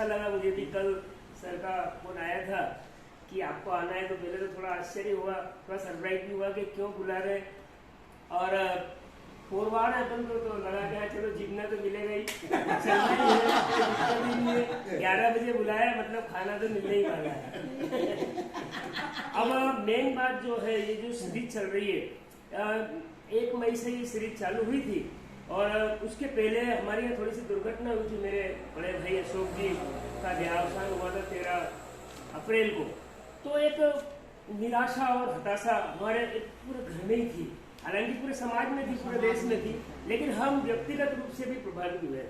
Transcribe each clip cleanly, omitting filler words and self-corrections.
लगा मुझे भी। कल सर का फोन आया था कि आपको आना है, तो पहले तो थोड़ा आश्चर्य हुआ, थोड़ा सरप्राइज भी हुआ कि क्यों बुला रहे। और पोरवाड़ है अपन को तो लगा कि चलो जीतना तो मिलेगा ही, चलना ही है। 11 बजे बुलाया मतलब खाना तो मिलने ही वाला है। अब मेन बात जो है, ये जो सीरीज चल रही है, 1 मई से ये सीरीज चालू हुई थी और उसके पहले हमारे यहाँ थोड़ी सी दुर्घटना हुई थी। मेरे बड़े भाई अशोक जी का देहावसान हुआ था 13 अप्रैल को। तो एक निराशा और हताशा हमारे पूरे घर में ही थी, हालांकि पूरे समाज में थी, पूरे देश में थी, लेकिन हम व्यक्तिगत रूप से भी प्रभावित हुए।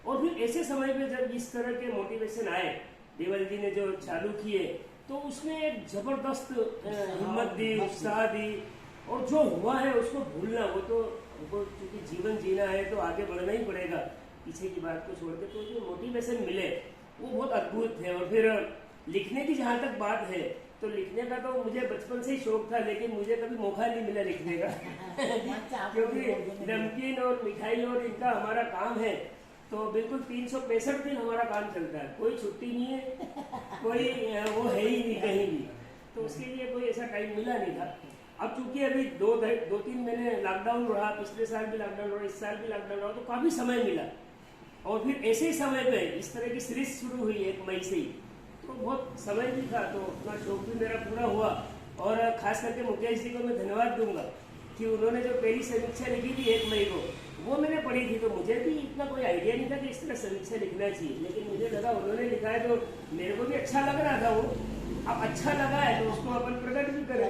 और फिर ऐसे समय में जब इस तरह के मोटिवेशन आए, देवल जी ने जो चालू किए, तो उसने एक जबरदस्त हिम्मत दी, उत्साह दी। और जो हुआ है उसको भूलना, वो तो क्योंकि जीवन जीना है तो आगे बढ़ना ही पड़ेगा, पीछे की बात को छोड़ के। तो जो मोटिवेशन मिले वो बहुत अद्भुत थे। और फिर लिखने की जहाँ तक बात है, तो लिखने का तो मुझे बचपन से ही शौक था, लेकिन मुझे कभी मौका नहीं मिला लिखने का। क्योंकि नमकीन और मिठाई और इनका हमारा काम है, तो बिल्कुल 365 दिन हमारा काम चलता है, कोई छुट्टी नहीं है, कोई वो है ही नहीं कहीं भी। तो उसके लिए कोई ऐसा टाइम मिला नहीं था। अब चूंकि अभी 2-3 महीने लॉकडाउन रहा, पिछले साल भी लॉकडाउन रहा, इस साल भी लॉकडाउन रहा, तो काफी समय मिला। और फिर ऐसे ही समय पे इस तरह की सीरीज शुरू हुई 1 मई से ही, तो बहुत समय भी था, तो अपना शौक भी मेरा पूरा हुआ। और खास करके मुकेश जी को मैं धन्यवाद दूंगा कि उन्होंने जो पहली समीक्षा लिखी थी 1 मई को, वो मैंने पढ़ी थी। तो मुझे भी इतना कोई आइडिया नहीं था कि इस तरह समीक्षा लिखना चाहिए, लेकिन मुझे लगा उन्होंने लिखा है तो मेरे को भी अच्छा लग रहा था वो। अब अच्छा लगा है तो उसको अपन प्रकट भी करें।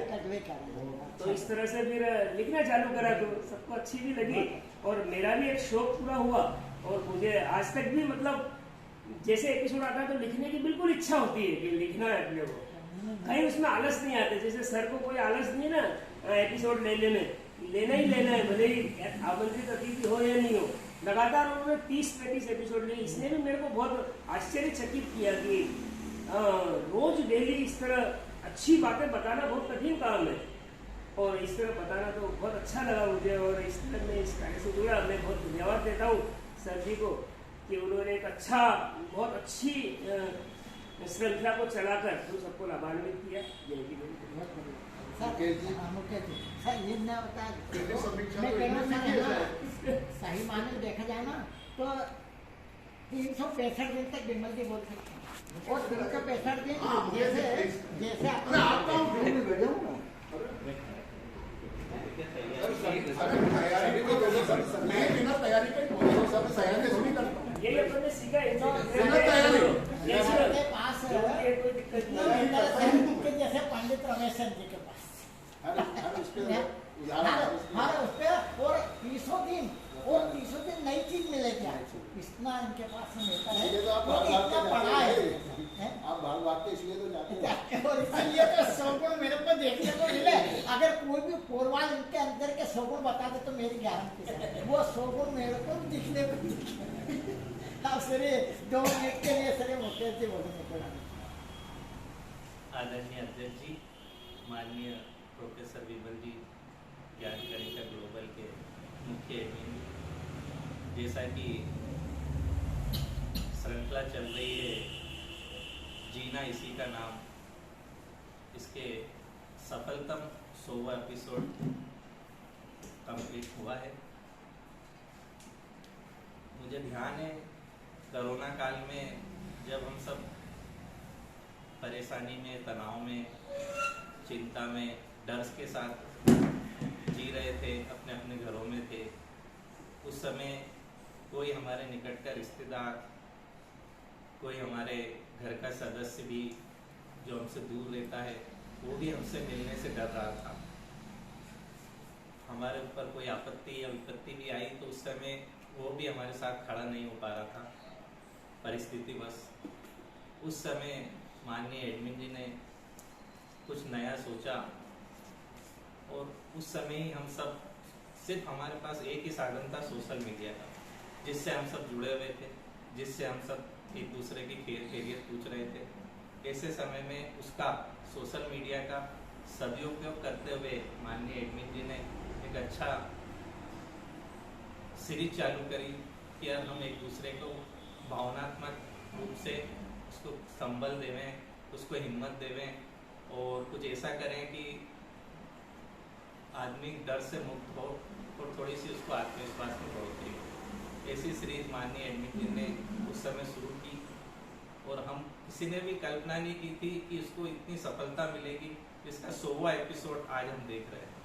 तो इस तरह से फिर लिखना चालू करा, तो सबको अच्छी भी लगी और मेरा भी एक शौक पूरा हुआ। और मुझे आज तक भी मतलब जैसे एपिसोड आता है तो लिखने की बिल्कुल इच्छा होती है कि लिखना है अपने को, कहीं उसमें आलस नहीं आते। जैसे सर को कोई आलस नहीं है ना एपिसोड लेने में, लेना ही लेना है, भले ही आमंत्रित अतिथि हो या नहीं हो। लगातार उन्होंने 30-35 एपिसोड लिए। इसने भी मेरे को बहुत आश्चर्यचकित किया कि रोज डेली इस तरह अच्छी बातें बताना बहुत कठिन काम है, और इस तरह बताना तो बहुत अच्छा लगा मुझे। और इस तरह मैं इस कार्य से जुड़ा, मैं बहुत धन्यवाद देता हूँ सर जी को कि उन्होंने एक बहुत अच्छी श्रृंखला को चलाकर हम सबको लाभान्वित किया। सही माने देखा जाए ना तो 365 दिन तक बिमल जी बोल सकते हैं। और 365 दिन जैसे यही अपन ने सीखा है। जैसे पंडित रमेशन जी के पास और 300 दिन नई चीज मिलेगी, इतना इनके पास मिलता है। इतना पढ़ा है आप भाग भागते इसलिए तो जाते हैं। और इसलिए तो सौगुण मेरे को देखने को मिले। अगर कोई भी पोरवाल इनके अंदर के सौगुण बता दे तो मेरी गारंटी है वो सौगुण मेरे को दिखने को आप सर 2 मिनट के लिए सर मुकेश जी बोलेंगे। आदरणीय अध्यक्ष जी, माननीय प्रोफेसर विमल जी, ज्ञान कनिका ग्लोबल के मुख्य एडमिन, जैसा कि श्रृंखला चल रही है जीना इसी का नाम, इसके सफलतम 100वां एपिसोड कंप्लीट हुआ है। मुझे ध्यान है कोरोना काल में जब हम सब परेशानी में, तनाव में, चिंता में, डर के साथ जी रहे थे, अपने अपने घरों में थे, उस समय कोई हमारे निकट का रिश्तेदार, कोई हमारे घर का सदस्य भी जो हमसे दूर रहता है, वो भी हमसे मिलने से डर रहा था। हमारे ऊपर कोई आपत्ति या विपत्ति भी आई तो उस समय वो भी हमारे साथ खड़ा नहीं हो पा रहा था परिस्थिति बस। उस समय माननीय एडमिन जी ने कुछ नया सोचा और उस समय ही हम सब, सिर्फ हमारे पास एक ही साधन था, सोशल मीडिया का, जिससे हम सब जुड़े हुए थे, जिससे हम सब एक दूसरे की खैरियत पूछ रहे थे। ऐसे समय में उसका, सोशल मीडिया का सदुपयोग करते हुए माननीय एडमिन जी ने एक अच्छा सीरीज चालू करी कि अब हम एक दूसरे को भावनात्मक रूप से संबल देवें, उसको हिम्मत देवें और कुछ ऐसा करें कि आदमी डर से मुक्त हो और थोड़ी सी उसको आत्मविश्वास में बढ़ोतरी हो। ऐसी सीरीज माननीय एडमिन जी ने उस समय शुरू की और हम किसी ने भी कल्पना नहीं की थी कि उसको इतनी सफलता मिलेगी। इसका 100वां एपिसोड आज हम देख रहे हैं।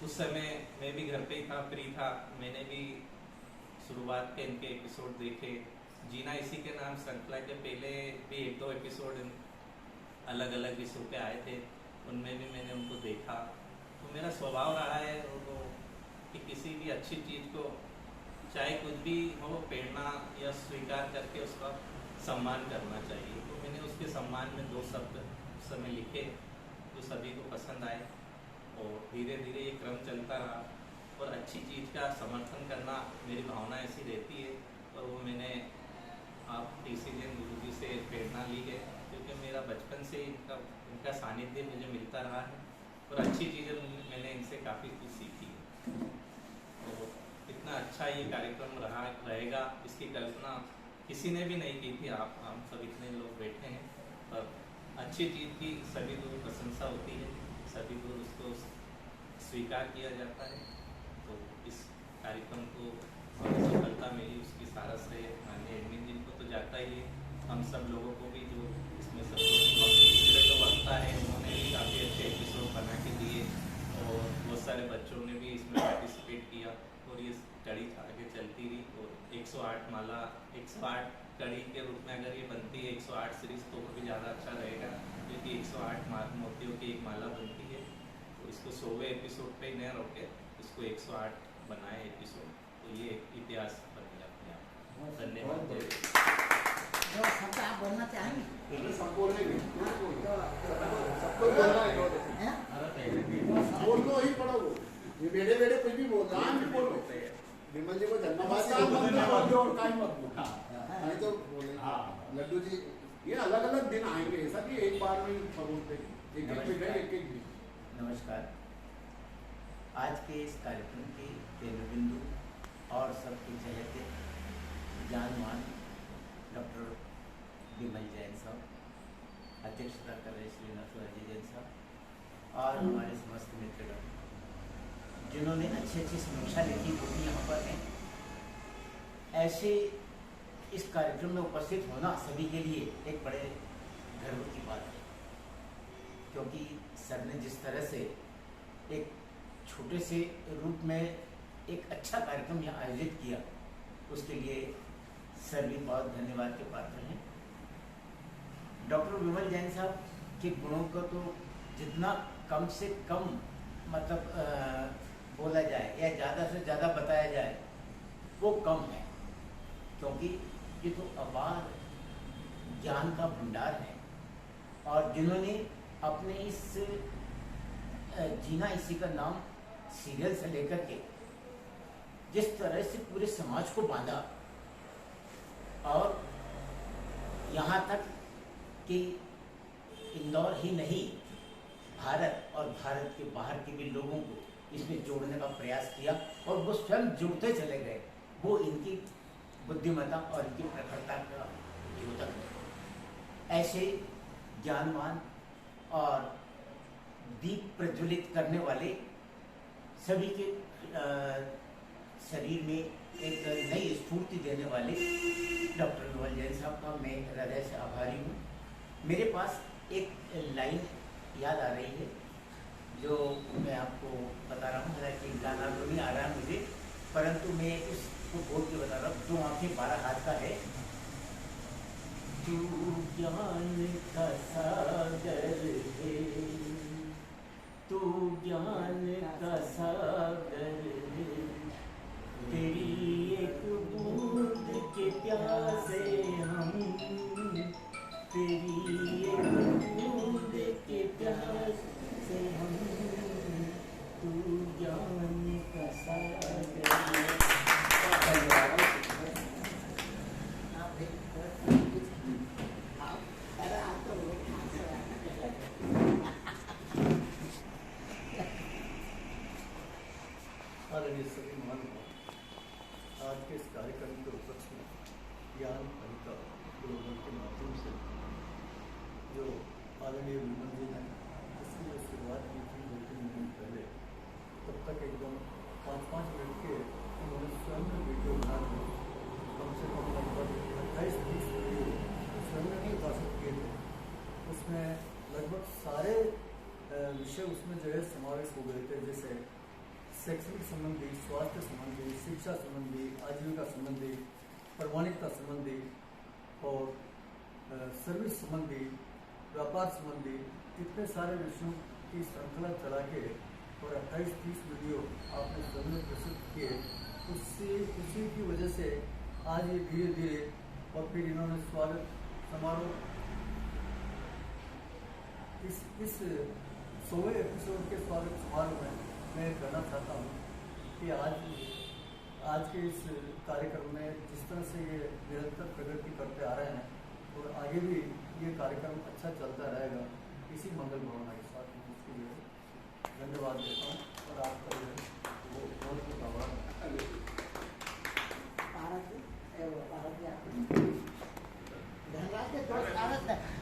उस समय मैं भी घर पे ही था, फ्री था, मैंने भी शुरुआत के इनके एपिसोड देखे। जीना इसी के नाम श्रृंखला के पहले भी 1-2 एपिसोड अलग अलग विषयों पे आए थे, उनमें भी मैंने उनको देखा। तो मेरा स्वभाव रहा है वो कि किसी भी अच्छी चीज़ को चाहे कुछ भी हो, प्रेरणा या स्वीकार करके उसका सम्मान करना चाहिए। तो मैंने उसके सम्मान में 2 शब्द उस समय लिखे जो सभी को पसंद आए और धीरे धीरे ये क्रम चलता रहा। और अच्छी चीज़ का समर्थन करना मेरी भावना ऐसी रहती है और वो मैंने आप टीसी जैन गुरु जी से प्रेरणा ली है, क्योंकि मेरा बचपन से इनका सानिध्य मुझे मिलता रहा है और अच्छी चीज़ें मैंने इनसे काफ़ी कुछ सीखी है। तो इतना अच्छा ये कार्यक्रम रहेगा इसकी कल्पना किसी ने भी नहीं की थी। हम सब इतने लोग बैठे हैं, पर अच्छी चीज़ की सभी दूर प्रशंसा होती है, सभी दूर उसको स्वीकार किया जाता है। तो इस कार्यक्रम को सफलता मिली उसकी सारा श्रेय माननीय एडमिन जी को तो जाता ही है, हम सब लोगों को भी जो इसमें सब दूसरे जो वक्ता है उन्होंने भी काफ़ी अच्छे एपिसोड बना के दिए और बहुत सारे बच्चों ने भी इसमें पार्टिसिपेट किया और ये कड़ी आगे चलती रही। और 108 माला 108 कड़ी के रूप में अगर ये बनती है 108 सीरीज तो भी ज़्यादा अच्छा रहेगा, क्योंकि 108 मोतियों की एक माला बनती है। तो इसको 100वें एपिसोड पे न रोके, इसको 108 बनाए एपिसोड, तो ये इतिहास बन गया अपने आप। धन्यवाद। जो शब्द आप बोलना चाहेंगे? सब बोलेंगे, सबको हैं? बोलना है, बोलना ही पड़ोगे। ये बेड़े बेड़े कुछ भी बोल रहा है, बोलो। विमल जी को धन्यवाद और काई मत बोलो, नहीं तो बोलेंगे। लड्डू जी ये अलग अलग दिन आएंगे, ऐसा कि एक बार में बोलते एक नमस्कार। आज के इस कार्यक्रम के केंद्र बिंदु और सबके चहेते जानमान डॉक्टर विमल जैन साहब, अध्यक्षता कर रहे श्रीनाथ शिवाजी जैन साहब और हमारे समस्त मित्रगण जिन्होंने अच्छी अच्छी समीक्षा लिखी वो भी यहाँ पर हैं। ऐसे इस कार्यक्रम में उपस्थित होना सभी के लिए एक बड़े गर्व की बात है, क्योंकि सर ने जिस तरह से एक छोटे से रूप में एक अच्छा कार्यक्रम यहाँ आयोजित किया, उसके लिए सर भी बहुत धन्यवाद के पात्र हैं। डॉक्टर विमल जैन साहब के गुणों को तो जितना कम से कम मतलब बोला जाए या ज़्यादा से ज़्यादा बताया जाए वो कम है, क्योंकि ये तो अपार ज्ञान का भंडार है। और जिन्होंने अपने इस जीना इसी का नाम सीरियल से लेकर के जिस तरह से पूरे समाज को बांधा और यहाँ तक कि इंदौर ही नहीं भारत और भारत के बाहर के भी लोगों को इसमें जोड़ने का प्रयास किया और वो स्वयं जुड़ते चले गए, वो इनकी बुद्धिमत्ता और इनकी प्रखरता का द्योतक है। ऐसे ज्ञानवान और दीप प्रज्वलित करने वाले सभी के शरीर में एक नई स्फूर्ति देने वाले डॉक्टर विमल जैन साहब का मैं हृदय से आभारी हूँ। मेरे पास एक लाइन याद आ रही है जो मैं आपको बता रहा हूँ। हालांकि गाना तो नहीं आ रहा है मुझे, परंतु मैं इसको बोल के बता रहा हूँ। जो आंखें 12 हाथ का है। तू ज्ञान का सागर है, तू ज्ञान का सागर है, तेरी एक बूंद के प्यासे हम, तेरी एक बूंद के प्यासे हम, तू ज्ञान का सागर है। सभी मान आज के इस कार्यक्रम के उपलक्ष्य में ज्ञान अधिकार ग्लोबल के माध्यम से जो आदरणीय विमल जी ने इसकी जो शुरुआत की थी 2-3 महीने पहले, तब तक एकदम 5-5 मिनट के उन्होंने स्वयं में वीडियो बना के कम से कम लगभग 28-30 वीडियो स्वयं ने प्रकाशित किए थे। उसमें लगभग सारे विषय उसमें जो है समावेश हो गए थे, जैसे शैक्षणिक संबंधी, स्वास्थ्य संबंधी, शिक्षा संबंधी, आजीविका संबंधी, प्रमाणिकता संबंधी और सर्विस संबंधी, व्यापार संबंधी, इतने सारे विषयों की श्रृंखला चला के और 28-30 वीडियो आपने स्वयं में प्रस्तुत किए। उसी की वजह से आज ये धीरे धीरे, और फिर इन्होंने स्वागत समारोह इस 100वें एपिसोड के स्वागत समारोह में मैं कहना चाहता हूँ कि आज के इस कार्यक्रम में जिस तरह से ये निरंतर प्रगति करते आ रहे हैं और आगे भी ये कार्यक्रम अच्छा चलता रहेगा, इसी मंगल भावना के साथ मैं इसके लिए धन्यवाद देता हूँ और आपका वो बहुत बहुत आभार।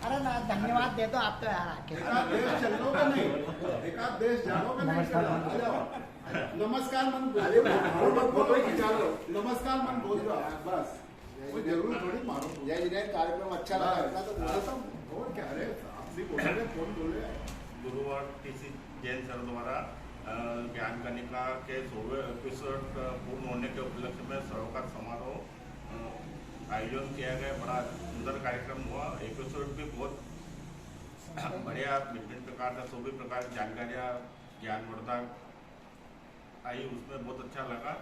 अरे ना धन्यवाद दे दो आप तो यार आके। एकाध देश चलो का नहीं, एकाध देश जानो का नहीं, आ जाओ। नमस्कार मन नमस्कार मन बोल दो बस, कोई जरूर थोड़ी मारो। जय विनय कार्यक्रम अच्छा लगा तो बोलता हूँ और क्या रे आप भी बोले कौन बोले। गुरुवार टीसी जैन सर द्वारा ज्ञान कनिका के 100वें एपिसोड पूर्ण होने के उपलक्ष्य में सरोकार समारोह आयोजन किया गया। बड़ा सुंदर कार्यक्रम हुआ। एपिसोड भी बहुत बढ़िया, विभिन्न प्रकार का सभी प्रकार की जानकारियाँ ज्ञानवर्धक आई, उसमें बहुत अच्छा लगा।